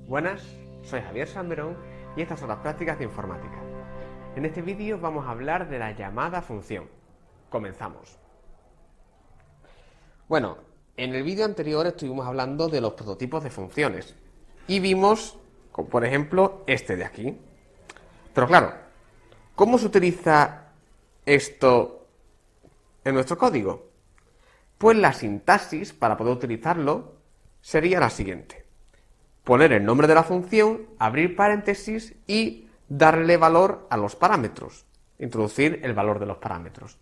Buenas, soy Javier Salmerón y estas son las prácticas de informática. En este vídeo vamos a hablar de la llamada función. Comenzamos. Bueno, en el vídeo anterior estuvimos hablando de los prototipos de funciones y vimos, por ejemplo, este de aquí. Pero claro, ¿cómo se utiliza esto en nuestro código? Pues la sintaxis para poder utilizarlo sería la siguiente: poner el nombre de la función, abrir paréntesis y darle valor a los parámetros, introducir el valor de los parámetros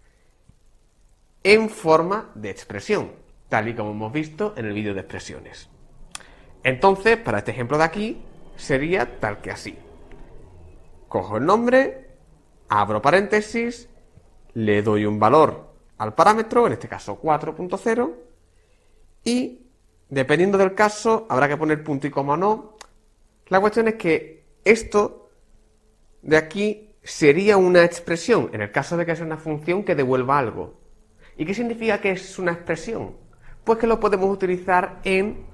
en forma de expresión, tal y como hemos visto en el vídeo de expresiones. Entonces, para este ejemplo de aquí, sería tal que así: cojo el nombre, abro paréntesis, le doy un valor al parámetro, en este caso 4.0, y dependiendo del caso, habrá que poner punto y coma o no. La cuestión es que esto de aquí sería una expresión, en el caso de que sea una función que devuelva algo. ¿Y qué significa que es una expresión? Pues que lo podemos utilizar en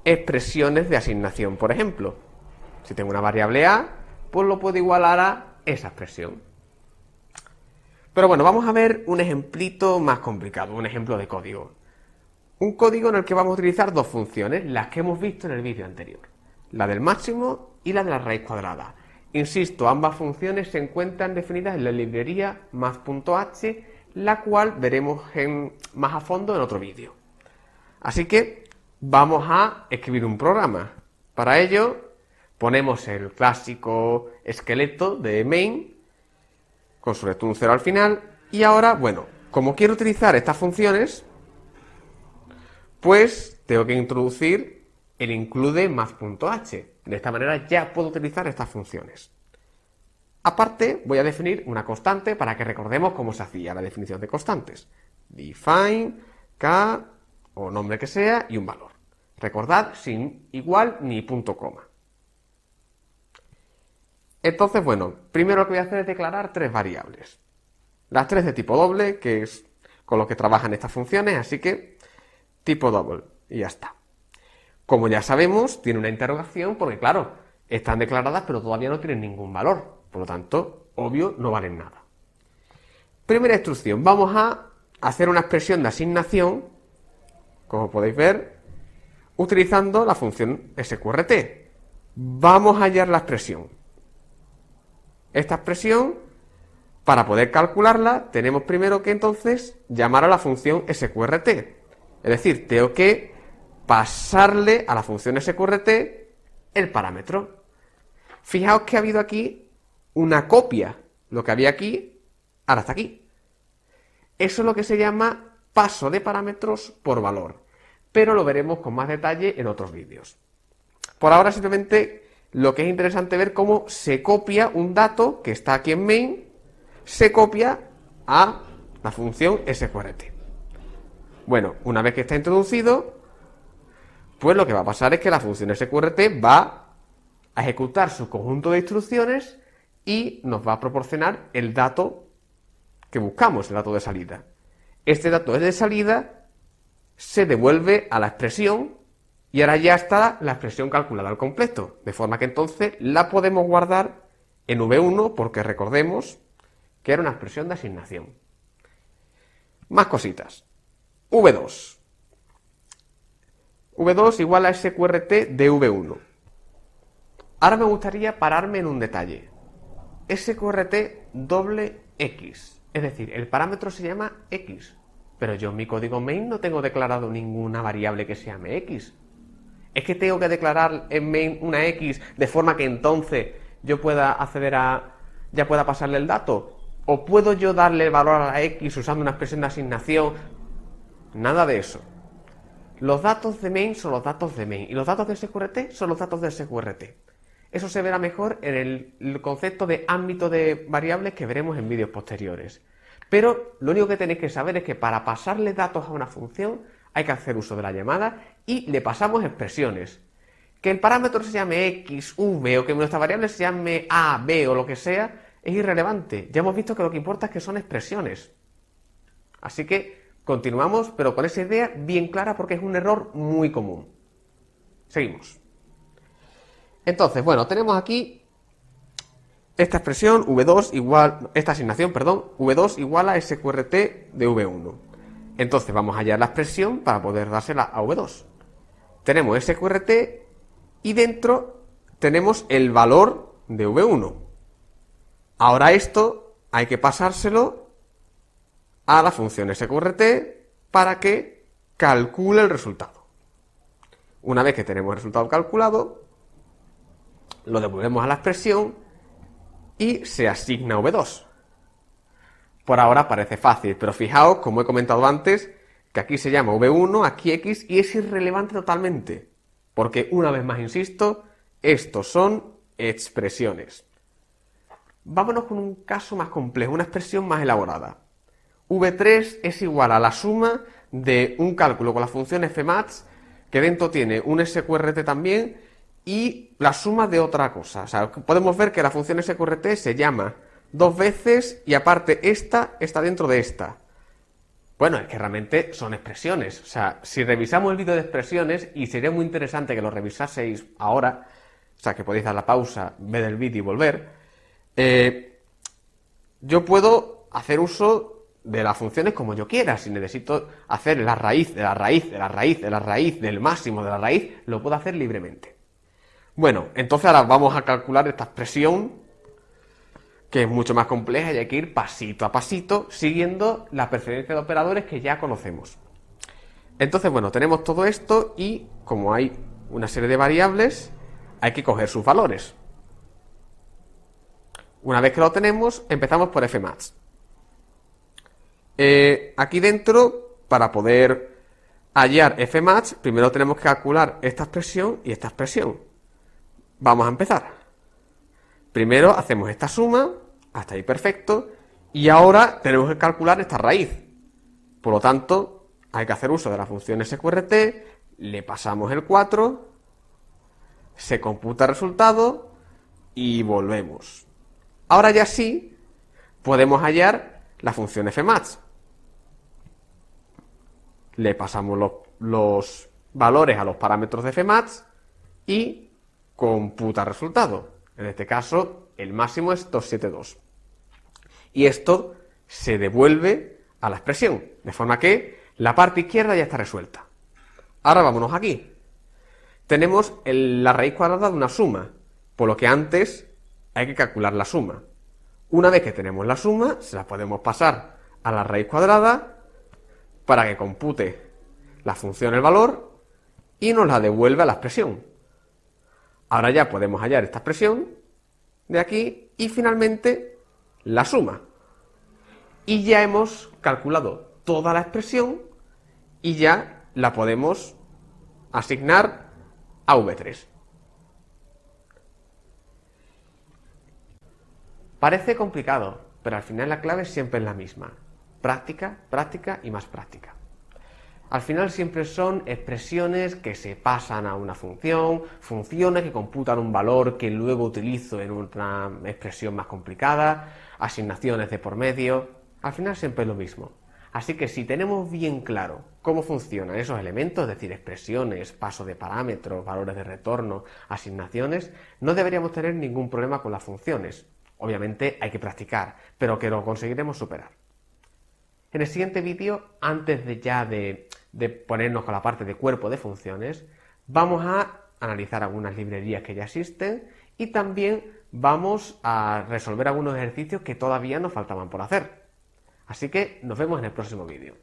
expresiones de asignación, por ejemplo. Si tengo una variable a, pues lo puedo igualar a esa expresión. Pero bueno, vamos a ver un ejemplito más complicado, un ejemplo de código. Un código en el que vamos a utilizar dos funciones, las que hemos visto en el vídeo anterior, la del máximo y la de la raíz cuadrada. Insisto, ambas funciones se encuentran definidas en la librería math.h, la cual veremos más a fondo en otro vídeo. Así que vamos a escribir un programa. Para ello ponemos el clásico esqueleto de main con su return 0 al final, y ahora, bueno, como quiero utilizar estas funciones, pues tengo que introducir el include math.h. De esta manera ya puedo utilizar estas funciones. Aparte, voy a definir una constante para que recordemos cómo se hacía la definición de constantes. Define, k, o nombre que sea, y un valor. Recordad, sin igual ni punto coma. Entonces, bueno, primero lo que voy a hacer es declarar tres variables. Las tres de tipo doble, que es con lo que trabajan estas funciones, así que tipo double, y ya está. Como ya sabemos, tiene una interrogación porque, claro, están declaradas pero todavía no tienen ningún valor. Por lo tanto, obvio, no valen nada. Primera instrucción, vamos a hacer una expresión de asignación, como podéis ver, utilizando la función sqrt. Vamos a hallar la expresión. Esta expresión, para poder calcularla, tenemos primero que entonces llamar a la función sqrt. Es decir, tengo que pasarle a la función sqrt el parámetro. Fijaos que ha habido aquí una copia. Lo que había aquí, ahora está aquí. Eso es lo que se llama paso de parámetros por valor, pero lo veremos con más detalle en otros vídeos. Por ahora simplemente lo que es interesante ver cómo se copia un dato que está aquí en main, se copia a la función sqrt. Bueno, una vez que está introducido, pues lo que va a pasar es que la función sqrt va a ejecutar su conjunto de instrucciones y nos va a proporcionar el dato que buscamos, el dato de salida. Este dato de salida se devuelve a la expresión y ahora ya está la expresión calculada al completo, de forma que entonces la podemos guardar en V1 porque recordemos que era una expresión de asignación. Más cositas. V2. V2 igual a sqrt de V1. Ahora me gustaría pararme en un detalle. Sqrt doble x. Es decir, el parámetro se llama x. Pero yo en mi código main no tengo declarado ninguna variable que se llame x. ¿Es que tengo que declarar en main una x de forma que entonces yo pueda acceder ya pueda pasarle el dato? ¿O puedo yo darle el valor a la x usando una expresión de asignación? Nada de eso. Los datos de main son los datos de main y los datos de sqrt son los datos de sqrt. Eso se verá mejor en el concepto de ámbito de variables que veremos en vídeos posteriores. Pero lo único que tenéis que saber es que para pasarle datos a una función hay que hacer uso de la llamada y le pasamos expresiones. Que el parámetro se llame x, v o que nuestra variable se llame a, b o lo que sea es irrelevante. Ya hemos visto que lo que importa es que son expresiones. Así que continuamos, pero con esa idea bien clara porque es un error muy común. Seguimos. Entonces, bueno, tenemos aquí esta expresión V2 igual, esta asignación, perdón, V2 igual a SQRT de V1. Entonces vamos a hallar la expresión para poder dársela a V2. Tenemos SQRT y dentro tenemos el valor de V1. Ahora esto hay que pasárselo a la función SQRT para que calcule el resultado. Una vez que tenemos el resultado calculado, lo devolvemos a la expresión y se asigna V2. Por ahora parece fácil, pero fijaos, como he comentado antes, que aquí se llama V1, aquí X, y es irrelevante totalmente. Porque, una vez más insisto, estos son expresiones. Vámonos con un caso más complejo, una expresión más elaborada. V3 es igual a la suma de un cálculo con la función fmax, que dentro tiene un SQRT también, y la suma de otra cosa. O sea, podemos ver que la función SQRT se llama dos veces y aparte esta está dentro de esta. Bueno, es que realmente son expresiones. O sea, si revisamos el vídeo de expresiones, y sería muy interesante que lo revisaseis ahora, o sea, que podéis dar la pausa, ver el vídeo y volver, yo puedo hacer uso de las funciones como yo quiera. Si necesito hacer la raíz de la raíz de la raíz de la raíz del máximo de la raíz, lo puedo hacer libremente. Bueno, entonces ahora vamos a calcular esta expresión, que es mucho más compleja y hay que ir pasito a pasito, siguiendo la preferencia de operadores que ya conocemos. Entonces, bueno, tenemos todo esto y, como hay una serie de variables, hay que coger sus valores. Una vez que lo tenemos, empezamos por fmax. Aquí dentro, para poder hallar fmax, primero tenemos que calcular esta expresión y esta expresión. Vamos a empezar. Primero hacemos esta suma, hasta ahí perfecto, y ahora tenemos que calcular esta raíz. Por lo tanto, hay que hacer uso de la función SQRT, le pasamos el 4, se computa el resultado y volvemos. Ahora ya sí podemos hallar la función fmax. Le pasamos los valores a los parámetros de fmax y computa el resultado. En este caso, el máximo es 272. Y esto se devuelve a la expresión, de forma que la parte izquierda ya está resuelta. Ahora vámonos aquí. Tenemos la raíz cuadrada de una suma, por lo que antes hay que calcular la suma. Una vez que tenemos la suma, se la podemos pasar a la raíz cuadrada para que compute la función el valor y nos la devuelve a la expresión. Ahora ya podemos hallar esta expresión de aquí y finalmente la suma. Y ya hemos calculado toda la expresión y ya la podemos asignar a V3. Parece complicado, pero al final la clave siempre es la misma. Práctica, práctica y más práctica. Al final siempre son expresiones que se pasan a una función, funciones que computan un valor que luego utilizo en una expresión más complicada, asignaciones de por medio. Al final siempre es lo mismo. Así que si tenemos bien claro cómo funcionan esos elementos, es decir, expresiones, paso de parámetros, valores de retorno, asignaciones, no deberíamos tener ningún problema con las funciones. Obviamente hay que practicar, pero que lo conseguiremos superar. En el siguiente vídeo, antes de ponernos con la parte de cuerpo de funciones, vamos a analizar algunas librerías que ya existen y también vamos a resolver algunos ejercicios que todavía nos faltaban por hacer. Así que nos vemos en el próximo vídeo.